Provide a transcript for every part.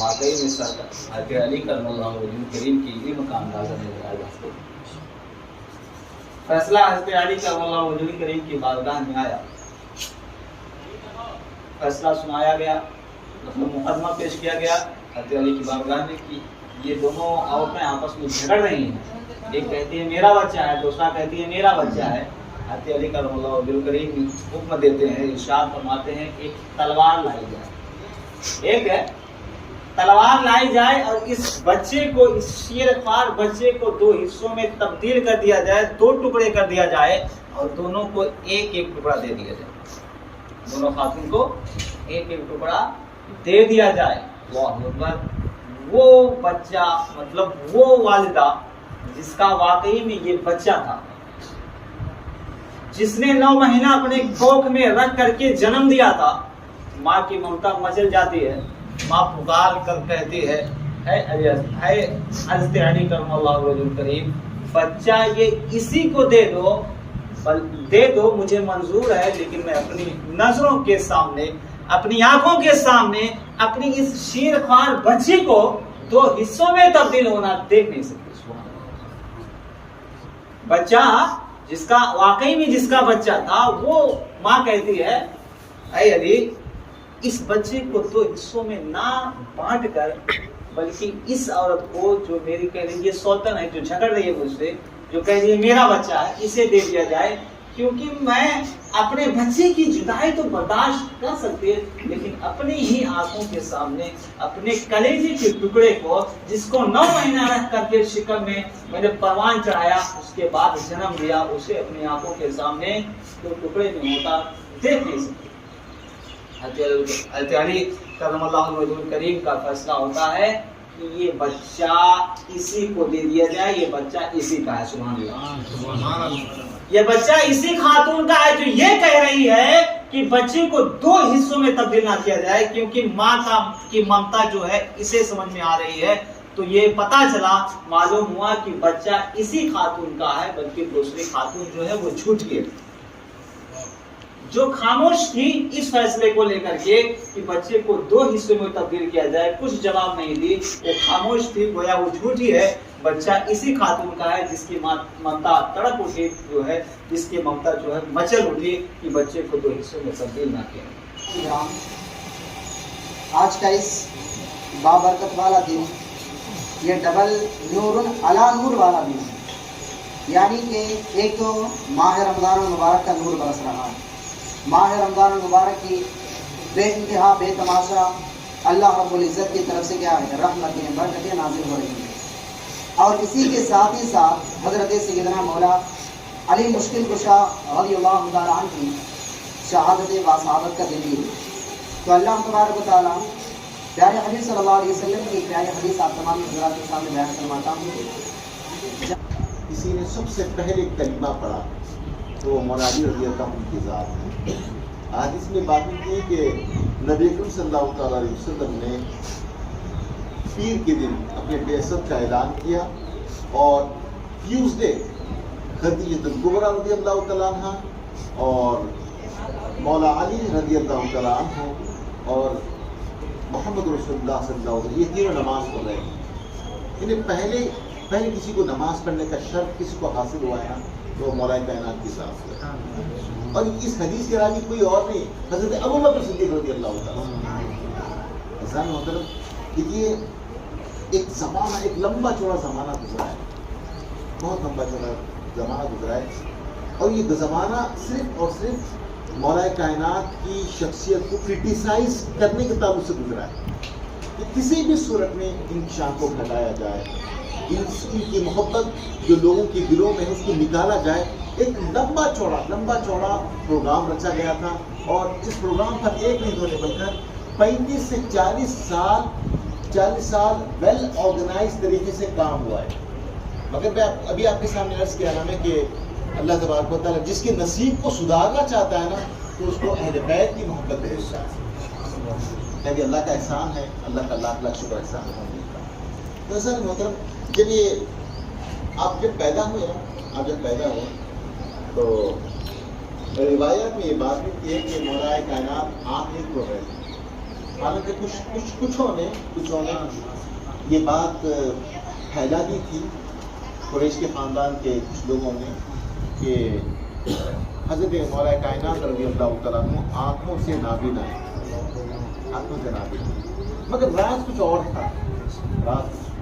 واقعی میں حضرت علی کرم اللہ وجہ کریم کی علم کا اندازہ نظر آیا. فیصلہ حضرت علی کرم اللہ وجہ کریم کی بارگاہ میں آیا، فیصلہ سنایا گیا، مطلب مقدمہ پیش کیا گیا حضرت علی کی بارگاہ میں کہ یہ دونوں عورتیں آپس میں جھگڑ رہی ہیں، ایک کہتی ہے میرا بچہ ہے، دوسرا کہتی ہے میرا بچہ ہے. حضرت علی کرم اللہ وجہ کریم حکم دیتے ہیں، ارشاد فرماتے ہیں ایک تلوار لائی جائے، ایک ہے تلوار لائی جائے اور اس بچے کو، اس شیر خوار بچے کو دو حصوں میں تبدیل کر دیا جائے، دو ٹکڑے کر دیا جائے اور دونوں کو ایک ایک ٹکڑا دے دیا جائے، دونوں خاتون کو ایک ایک ٹکڑا دے دیا جائے. اللہ اکبر. وہ بچہ مطلب وہ والدہ جس کا واقعی میں یہ بچہ تھا، جس نے 9 مہینہ اپنے کوکھ میں رکھ کر کے جنم دیا تھا، ماں کی ممتا مچل جاتی ہے، ماں پکار کر کہتی ہے اے حضرت علی کرم اللہ وجہ کریم بچہ یہ اسی کو دے دو مجھے منظور ہے، لیکن میں اپنی نظروں کے سامنے، اپنی آنکھوں کے سامنے اپنی اس شیر خوار بچی کو 2 حصوں میں تبدیل ہونا دیکھ نہیں سکتی. بچہ جس کا واقعی میں جس کا بچہ تھا، وہ ماں کہتی ہے اے علی اس بچے کو 2 حصوں میں نہ بانٹ کر بلکہ اس عورت کو جو میری کہہ رہی ہے سوتن ہے، جو جھگڑ رہی ہے مجھ سے، جو کہہ رہی ہے میرا بچہ ہے، اسے دے دیا جائے، کیونکہ میں اپنے بچے کی جدائی تو برداشت کر سکتی ہے، لیکن اپنی ہی آنکھوں کے سامنے اپنے کلیجے کے ٹکڑے کو جس کو 9 مہینہ رکھ کر کے شکم میں نے پروان چڑھایا، اس کے بعد جنم دیا، اسے اپنی آنکھوں کے سامنے 2 ٹکڑے میں ہوتا دیکھ نہیں سکتی. حضرت علی کرم اللہ وجہ کریم کا فیصلہ ہوتا ہے کہ یہ بچہ اسی کو دے دیا جائے، یہ بچہ اسی کا ہے. سبحان اللہ. یہ بچہ اسی خاتون کا ہے جو یہ کہہ رہی ہے کہ بچے کو 2 حصوں میں تبدیل نہ کیا جائے، کیونکہ ماں کی ممتا جو ہے اسے سمجھ میں آ رہی ہے. تو یہ پتا چلا، معلوم ہوا کہ بچہ اسی خاتون کا ہے، بلکہ دوسری خاتون جو ہے وہ جھوٹ گئی، جو خاموش تھی اس فیصلے کو لے کر کے کہ بچے کو 2 حصوں میں تبدیل کیا جائے، کچھ جواب نہیں دی، وہ خاموش تھی، گویا وہ جھوٹی ہے. بچہ اسی خاتون کا ہے جس کی ممتا تڑپ اٹھی، جو ہے جس کی ممتا جو ہے مچل اٹھی کہ بچے کو 2 حصوں میں تبدیل نہ کیا. آج کا اس بابرکت والا دن یہ ڈبل نور علی نور والا دن ہے، یعنی کہ ایک تو ماہ رمضان المبارک کا نور برس رہا ہے، ماہ رمضان المبارک کی بے انتہا بے تماشا اللہ رب العزت کی طرف سے کیا ہے رحمتیں برکتیں نازل ہو رہی ہیں. اور اسی کے ساتھ ہی ساتھ حضرت سیدنا مولا علی مشکل کشا رضی اللہ تعالیٰ عنہ کی شہادت و صحابت کا دن بھی ہے. تو اللہ تبارک و تعالیٰ پیارے حبیب صلی اللہ علیہ وسلم کی پیاری حدیث آپ تمام حضرات کے سامنے بیان فرماتا ہوں. کسی نے سب سے پہلے کلمہ پڑھا تو وہ مولا علی رضی اللہ عنہ کی ذات ہے. حدیث میں بات کی کہ نبی اکرم صلی اللہ تعالیٰ علیہ وسلم نے پیر کے دن اپنے بعثت کا اعلان کیا، اور ٹیوزڈے خدیجہ الکبریٰ رضی اللہ تعالیٰ عنہ اور مولا علی رضی اللہ تعالیٰ عنہ اور محمد رسول اللہ صلی اللہ علیہ وسلم یہ تینوں نماز پڑھ رہے ہیں. انہیں پہلے کسی کو نماز پڑھنے کا شرف کسی کو حاصل ہوا ہے نا، تو مولا کائنات کی ذات ہے. اور اس حدیث کے راوی کوئی اور نہیں، حضرت ابوبکر صدیق رضی اللہ تعالیٰ عنہ. محترم دیکھیے، ایک زمانہ، ایک لمبا چوڑا زمانہ گزرا ہے، بہت لمبا چوڑا زمانہ گزرا ہے، اور یہ زمانہ صرف اور صرف مولا کائنات کی شخصیت کو کرٹیسائز کرنے کے تعلق سے گزرا ہے کہ کسی بھی صورت میں ان شان کو گھٹایا جائے، ان کی محبت جو لوگوں کے دلوں میں ہے اس کو نکالا جائے. ایک لمبا چوڑا پروگرام رچا گیا تھا، اور اس پروگرام پر ایک نہیں دو بلکہ 35 سے 40 سال ویل آرگنائز طریقے سے کام ہوا ہے. مگر میں ابھی آپ کے سامنے عرض کیا نام ہے کہ اللہ تبارک و تعالیٰ جس کے نصیب کو سدھارنا چاہتا ہے نا، تو اس کو اہل بیت کی محبت بھیجتا ہے. کہ اللہ کا احسان ہے، اللہ کا لاکھ لاکھ شکر احسان ہے. تو سر محترم، جب آپ پیدا ہوئے تو روایات میں یہ بات بھی ہے کہ مولا کائنات آنکھ ایک کھول رہے تھے، حالانکہ کچھوں نے یہ بات پھیلا دی تھی قریش کے خاندان کے کچھ لوگوں نے کہ حضرت مولا کائنات رضی اللہ تعالیٰ عنہ آنکھوں سے نابینا ہے، آنکھوں سے نابینا، مگر راز کچھ اور تھا،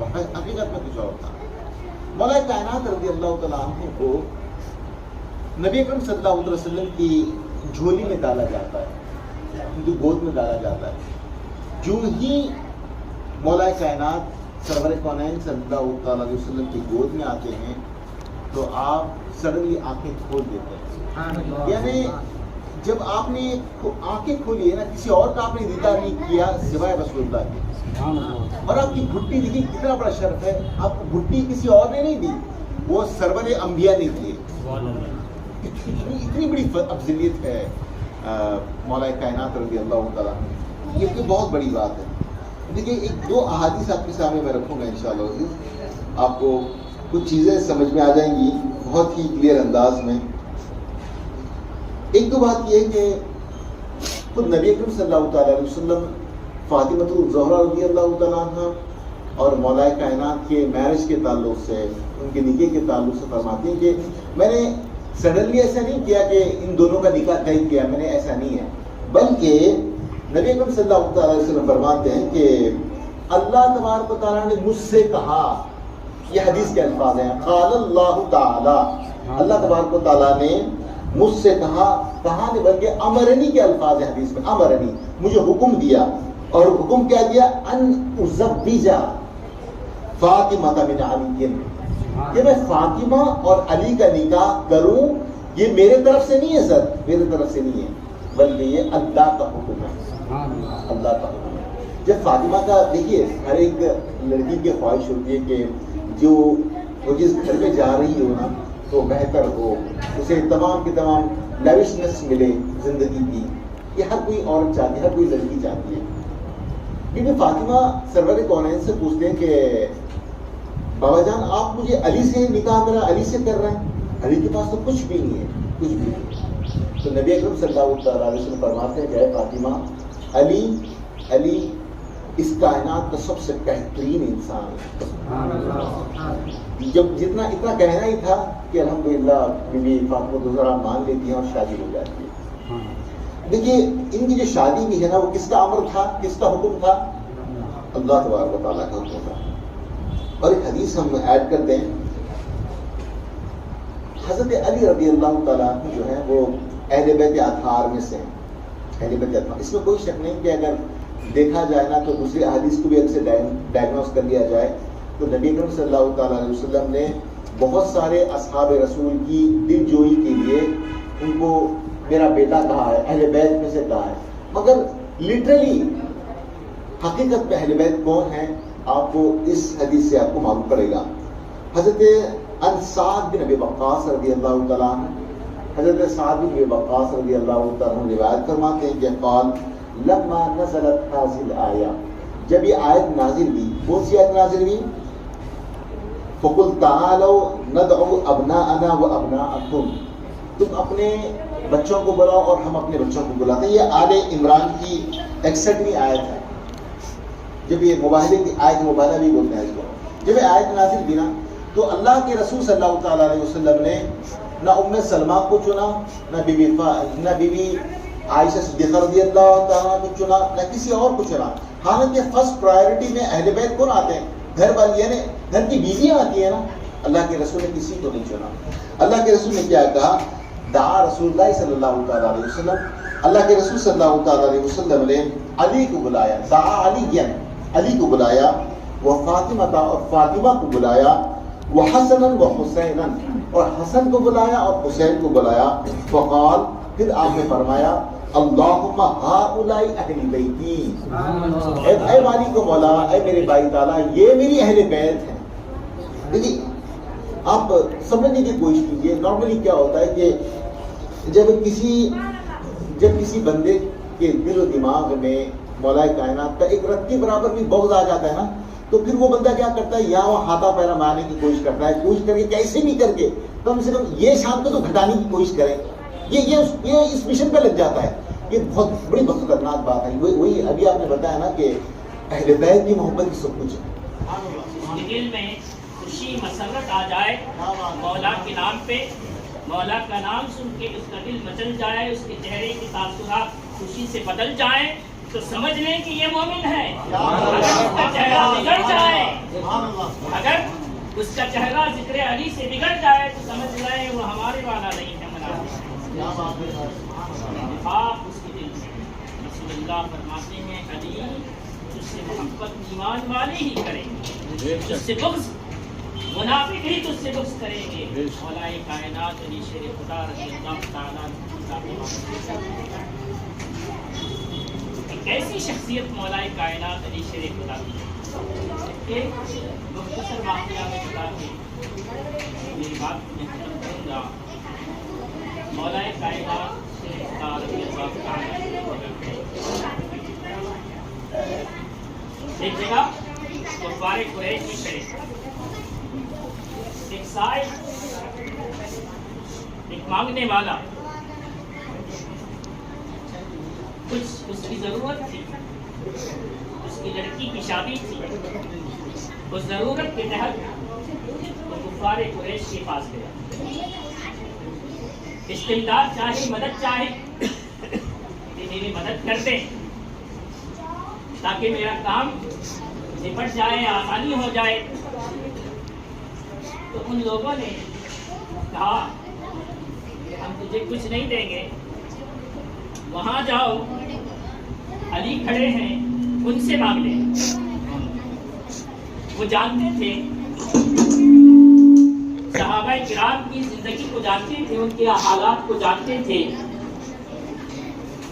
حقیقت میں کچھ اور تھا۔ مولا کائنات رضی اللہ تعالیٰ عنہ کو نبی اکرم صلی اللہ علیہ وسلم کی جھولی میں ڈالا جاتا ہے، ان کی گود میں ڈالا جاتا ہے۔ جو ہی مولا کائنات سرور کونین صلی اللہ تعالیٰ علیہ وسلم کی گود میں آتے ہیں تو آپ سڈنلی آنکھیں کھول دیتے ہیں، یعنی جب آپ نے آنکھیں کھولی ہے نا، کسی اور کا آپ نے دیدار نہیں کیا سوائے رسول اللہ کے، اور آپ کی گھٹی دیکھیے کتنا بڑا شرف ہے، آپ کو گھٹی کسی اور نے نہیں دی، وہ سرور انبیاء نے دی، اتنی بڑی افضلیت ہے مولا کائنات رضی اللہ تعالیٰ عنہ، یہ بہت بڑی بات ہے۔ دیکھیے ایک دو احادیث آپ کے سامنے میں رکھوں گا انشاءاللہ، آپ کو کچھ چیزیں سمجھ میں آ جائیں گی بہت ہی کلیئر انداز میں۔ ایک تو بات یہ ہے کہ خود نبی اکرم صلی اللہ تعالیٰ علیہ وسلم فاطمہ الزہرا رضی اللہ تعالیٰ عنہ اور مولا کائنات کے میرج کے تعلق سے، ان کے نکاح کے تعلق سے فرماتے ہیں کہ میں نے سڈنلی ایسا نہیں کیا کہ ان دونوں کا نکاح طے کیا، میں نے ایسا نہیں ہے، بلکہ نبی اکرم صلی اللہ تعالیٰ علیہ وسلم فرماتے ہیں کہ اللہ تبارک و تعالیٰ نے مجھ سے کہا، یہ حدیث کے الفاظ ہیں، قال اللہ تعالیٰ، اللہ تبارک و تعالیٰ نے مجھ سے کہا نہیں بلکہ امرنی کے الفاظ ہیں حدیث میں، امرنی، مجھے حکم دیا، اور حکم کیا دیا، ان ازوج فاطمہ من علی، کہ میں فاطمہ اور علی کا نکاح کروں، یہ میرے طرف سے نہیں ہے سر، میرے طرف سے نہیں ہے، بلکہ یہ اللہ کا حکم ہے، اللہ کا حکم ہے۔ جب فاطمہ کا دیکھیے ہر ایک لڑکی کی خواہش ہوتی ہے کہ جو وہ جس گھر میں جا رہی ہو نا تو بہتر ہو، اسے تمام کی تمام لیوشنس ملے زندگی کی، یہ ہر کوئی عورت چاہتی ہے، ہر کوئی لڑکی چاہتی ہے۔ بی بی فاطمہ سرور کونین سے پوچھتے ہیں کہ بابا جان آپ مجھے علی سے نکاح میرا علی سے کر رہے ہیں، علی کے پاس تو کچھ بھی نہیں ہے، کچھ بھی نہیں۔ تو نبی اکرم صلی اللہ علیہ وسلم فرماتے ہیں کہ اے فاطمہ، علی اس کائنات کا سب سے بہترین انسان ہے۔ جب اتنا کہنا ہی تھا کہ الحمدللہ بی بی فاطمہ الزہرا مان لیتی ہیں اور شادی ہو جاتی ہے۔ دیکھیے ان کی جو شادی بھی ہے نا، وہ کس کا امر تھا، کس کا حکم تھا؟ اللہ تبارک و تعالیٰ کا حکم تھا۔ اور ایک حدیث ہم ایڈ کرتے ہیں، حضرت علی رضی اللہ تعالیٰ عنہ جو ہے وہ اہل بیت اطہار میں سے ہیں، اہل بیت اطہار، اس میں کوئی شک نہیں کہ اگر دیکھا جائے نا تو دوسری احادیث کو بھی اگر سے ڈائگنوز کر لیا جائے تو نبی اکرم صلی اللہ تعالیٰ علیہ وسلم نے بہت سارے اصحاب رسول کی دل جوئی کے لیے ان کو میرا بیٹا کہا ہے، اہل بیت میں سے کہا ہے، مگر لٹرلی حقیقت میں اہل بیت کون ہیں آپ کو اس حدیث سے آپ کو معلوم پڑے گا۔ حضرت سعد بن ابی وقاص رضی اللہ تعالیٰ عنہ، حضرت سعد بن ابی وقاص رضی اللہ تعالیٰ عنہ روایت فرماتے ہیں کہ قال لما نزلت هذه الآية، جب یہ آیت نازل ہوئی، کون سی آیت نازل ہوئی؟ فقل تعالوا ندعو ابناءنا وابناءکم، تم اپنے بچوں کو بلاؤ اور ہم اپنے بچوں کو بلاتے ہیں۔ یہ آل عمران کی 61ویں آیت ہے، جب یہ مباہلے کی آیت مباہلہ بھی بولتے ہیں اس کو، جب یہ آیت نازل ہوئی نا تو اللہ کے رسول صلی اللہ تعالیٰ علیہ وسلم نے نہ ام سلمہ کو چنا، نہ بی بی عائشہ صدیقہ رضی اللہ تعالیٰ کو چنا، نہ کسی اور کو چنا، حالانکہ فرسٹ پرائیورٹی میں اہل بیت کون آتے ہیں؟ گھر والی، یعنی گھر کی بیویاں آتی ہیں نا۔ اللہ کے رسول نے کسی کو نہیں چنا۔ اللہ کے رسول نے کیا کہا؟ دعا رسول اللہ صلی اللہ تعالیٰ علیہ وسلم، اللہ کے رسول صلی اللہ تعالیٰ علیہ وسلم نے علی کو بلایا، دعا علی کو بلایا، وہ فاطمہ کو بلایا، وہ حسن و حسین، اور حسن کو بلایا اور حسین کو بلایا، فقال، پھر آپ نے فرمایا اللہم ہؤلاء اہل بیتی، اے مالک و مولا، اے میرے باری تعالیٰ، یہ میری اہل بیت ہیں۔ دیکھیے آپ سمجھنے کی کوشش کیجیے، نارملی کیا ہوتا ہے کہ جب کسی بندے کے دل و دماغ میں مولا کائنات کا ایک رتی برابر بھی بغض آ جاتا ہے نا، تو پھر وہ بندہ کیا کرتا ہے، یہاں وہ ہاتھا پیرا مارنے کی کوشش کرتا ہے، کوشش کر کے کیسے بھی کر کے کم سے کم یہ شان کو تو گھٹانے کی کوشش کریں، یہ اس مشن پہ لگ جاتا ہے۔ یہ بہت بڑی خطرناک بات ہے. وہی ابھی آپ نے بتایا نا کہ اہل بیت کی محبت کی سب کچھ ہے. دل میں خوشی مسرت آ جائے مولا کے نام پہ، مولا کا نام سن کے اس کا دل مچل جائے، اس کے چہرے کی تاثرات خوشی سے بدل جائیں، تو سمجھ لیں کہ یہ مومن ہے. اگر اس کا چہرہ بگڑ جائے، اگر اس کا چہرہ ذکر علی سے بگڑ جائے تو سمجھ لیں وہ ہمارے والا نہیں ہے، منافق. آپ اس کے دل سے رسول اللہ فرماتے ہیں علی تجھ سے محبت ایمان والے ہی کریں گے، تجھ سے بغض منافق ہی تجھ سے بغض کریں گے. مولا کائنات علی شیر خدا رضی اللہ تعالیٰ ایک ایسی شخصیت مولا کائنات علی شیر خدا کی کہ مختصر واقعہ میں بتا کے میری بات میں ختم کروں گا. مولا کائنات شیر خدا رضی اللہ تعالیٰ ایک جگہ کفار قریش کی شریف ایک سائل، ایک مانگنے والا، کچھ اس کی ضرورت تھی، اس کی لڑکی کی شادی تھی. اس ضرورت کے تحت وہ کفار قریش کے پاس گیا، استمداد چاہے، مدد چاہے کہ میری مدد کر دیں تاکہ میرا کام نپٹ جائے، آسانی ہو جائے. تو ان لوگوں نے کہا کہ ہم تجھے کچھ نہیں دیں گے، وہاں جاؤ، علی کھڑے ہیں، ان سے مانگ لیں. وہ جانتے تھے، صحابہ کرام کی زندگی کو جانتے تھے، ان کے حالات کو جانتے تھے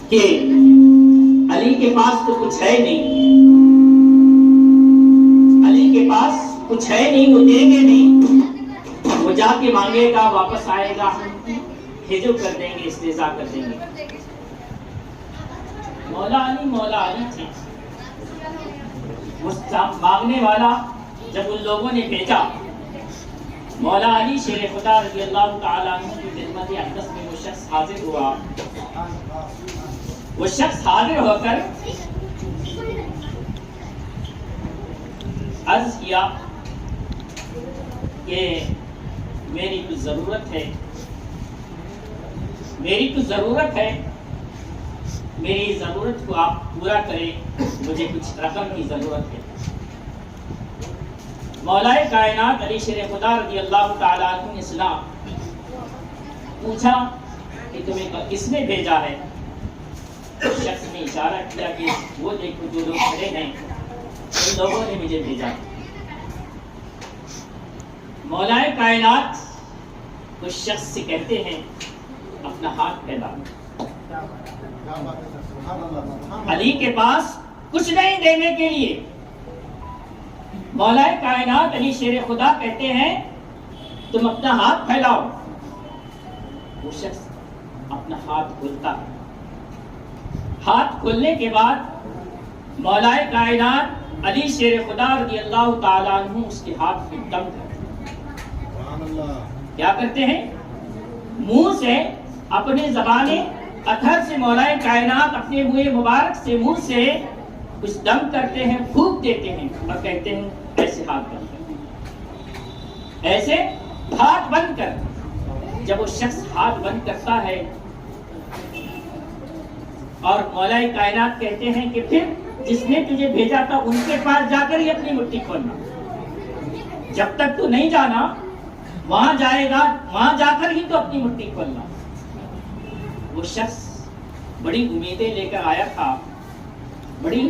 کہ علی کے پاس تو کچھ ہے نہیں، علی کے پاس کچھ ہے نہیں، وہ دیں گے نہیں، وہ جا کے مانگے گا، واپس آئے گا، ہجو کر دیں گے، استہزاء کر دیں گے. مولا علی تھے. مانگنے والا جب ان لوگوں نے بھیجا، مولا علی شیر خدا رضی اللہ تعالیٰ عنہ کی خدمت اقدس میں وہ شخص حاضر ہوا. وہ شخص حاضر ہو کر عرض کیا کہ میری کچھ ضرورت ہے، میری ضرورت کو آپ پورا کریں، مجھے کچھ رقم کی ضرورت ہے. مولا کائنات علی شیر خدا رضی اللہ تعالیٰ عنہ نے سنا، پوچھا کہ تمہیں کس نے بھیجا ہے؟ شخص نے اشارہ کیا کہ وہ دیکھو جو لوگ کھڑے ہیں، ان لوگوں نے مجھے بھیجا. مولا کائنات اس شخص سے کہتے ہیں اپنا ہاتھ پھیلا. علی کے پاس کچھ نہیں دینے کے لیے. مولا کائنات علی شیر خدا کہتے ہیں تم اپنا ہاتھ پھیلاؤ. وہ شخص اپنا ہاتھ کھولتا ہے. ہاتھ کھولنے کے بعد مولا کائنات علی شیر خدا رضی اللہ تعالیٰ عنہ اس کے ہاتھ کو دم کرتے ہیں. کیا کرتے ہیں؟ منہ سے اپنے زبان اطہر سے مولا کائنات اپنے منہ مبارک سے منہ سے کچھ دم کرتے ہیں، پھونک دیتے ہیں اور کہتے ہیں ایسے ہاتھ بند کر. ایسے ہاتھ بند کر. جب وہ شخص ہاتھ بند کرتا ہے اور مولا کائنات کہتے ہیں کہ پھر جس نے تجھے بھیجا تھا ان کے پاس جا کر ہی اپنی مٹھی کھولنا. جب تک تو نہیں جانا وہاں جائے گا، وہاں جا کر ہی تو اپنی مٹھی کھولنا. وہ شخص بڑی امیدیں لے کر آیا تھا، بڑی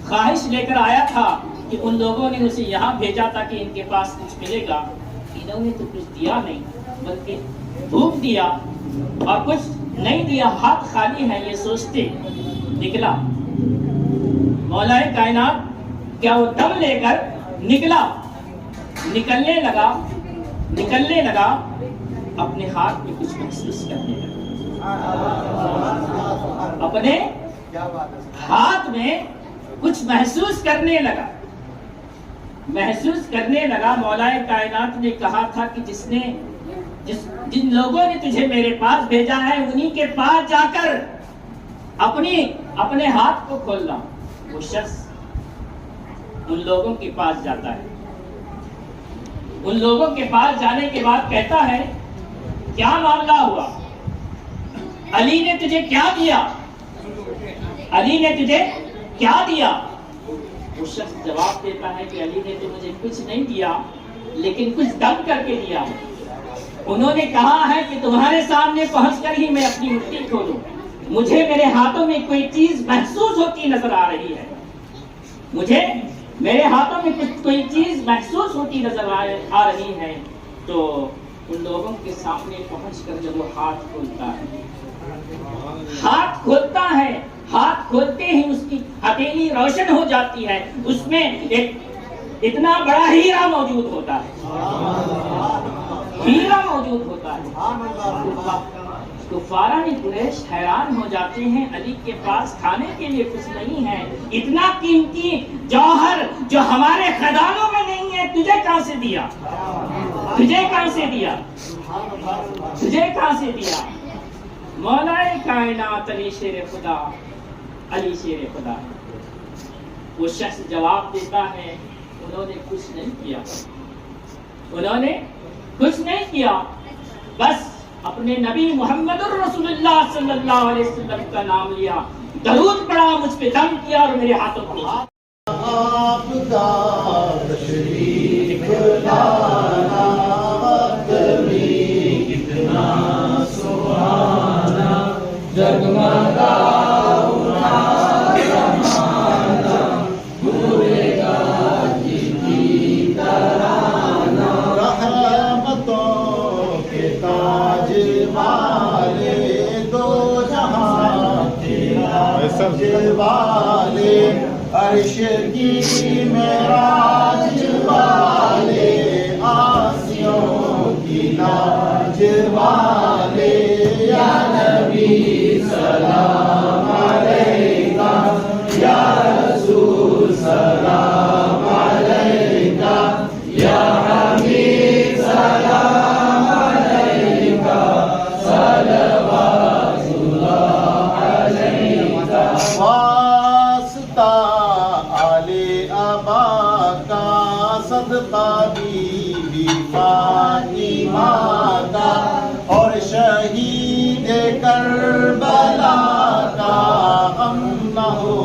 خواہش لے کر آیا تھا کہ ان لوگوں نے اسے یہاں بھیجا تھا کہ ان کے پاس کچھ ملے گا. انہوں نے تو کچھ دیا نہیں بلکہ دھوپ دیا اور کچھ نہیں دیا، ہاتھ خالی ہے یہ سوچتے نکلا. مولا کائنات کیا وہ دم لے کر نکلا، نکلنے لگا اپنے ہاتھ میں کچھ محسوس کرنے لگا. اپنے ہاتھ میں کچھ محسوس کرنے لگا. مولا کائنات نے کہا تھا کہ جس نے جن لوگوں نے تجھے میرے پاس بھیجا ہے انہی کے پاس جا کر اپنے ہاتھ کو کھولنا. وہ شخص ان لوگوں کے پاس جاتا ہے. ان لوگوں کے پاس جانے کے بعد کہتا ہے کیا معاملہ ہوا؟ علی نے تجھے کیا دیا؟ علی نے تجھے کیا دیا؟ وہ شخص جواب دیتا ہے کہ علی نے تو مجھے کچھ نہیں دیا لیکن کچھ دم کر کے دیا. انہوں نے کہا ہے کہ تمہارے سامنے پہنچ کر ہی میں اپنی مٹھی کھولوں. مجھے میرے ہاتھوں میں کوئی چیز محسوس ہوتی نظر آ رہی ہے. مجھے میرے ہاتھوں میں کوئی چیز محسوس ہوتی نظر آ رہی ہے. تو ان لوگوں کے سامنے پہنچ کر جب وہ ہاتھ کھولتا ہے ہاتھ کھولتے ہی اس کی ہتھیلی روشن ہو جاتی ہے. اس میں ایک اتنا بڑا ہیرا موجود ہوتا ہے. کفارہ قریش حیران ہو جاتے ہیں. علی کے پاس کھانے کے لیے کچھ نہیں ہے. اتنا قیمتی جوہر جو ہمارے خزانوں میں نہیں ہے تجھے کہاں سے دیا؟ مولا کائنات علی شیر خدا ہے. وہ شخص جواب دیتا ہے انہوں نے کچھ نہیں کیا. بس اپنے نبی محمد الرسول اللہ صلی اللہ علیہ وسلم کا نام لیا, درود پڑھا, مجھ پہ دم کیا اور میرے ہاتھوں کو آپ کا تشریف لانا وقت میں کتنا سہانا, جگمگا اٹھا زمانہ, پورے گا جیتی ترانہ, رحمتوں کے تاج والے دو جہاں تاج والے, عرش کی معراج والے, آسیوں کی لاج والے, یا نبی سلام علیکہ, یا رسول سلام علیکہ, یا حبیب سلام علیکہ, صلوات اللہ علیکہ. واسطہ آل ابا کا, صدقہ بی بی فاطمہ کا, اور شہید کربلا کا, غم نہ ہو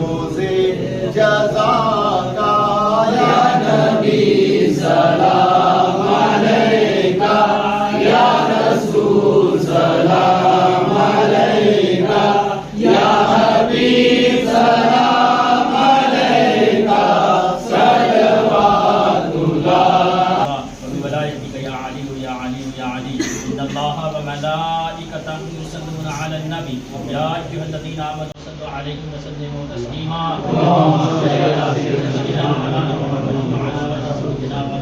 روزے جزا کا, یا نبی سلام علیکہ, یا رسول سلام علیکہ, یا حبیب سلام علیکہ, صلوات اللہ. وبملائکتہ یا علی یا علی یا علی, ان اللہ وملائکتہ یصلون علی النبی یا ایھا الذین آمنوا صلوا علیہ وسلموا تسلیما. اللهم صل علی سیدنا محمد وعلی آل سیدنا محمد.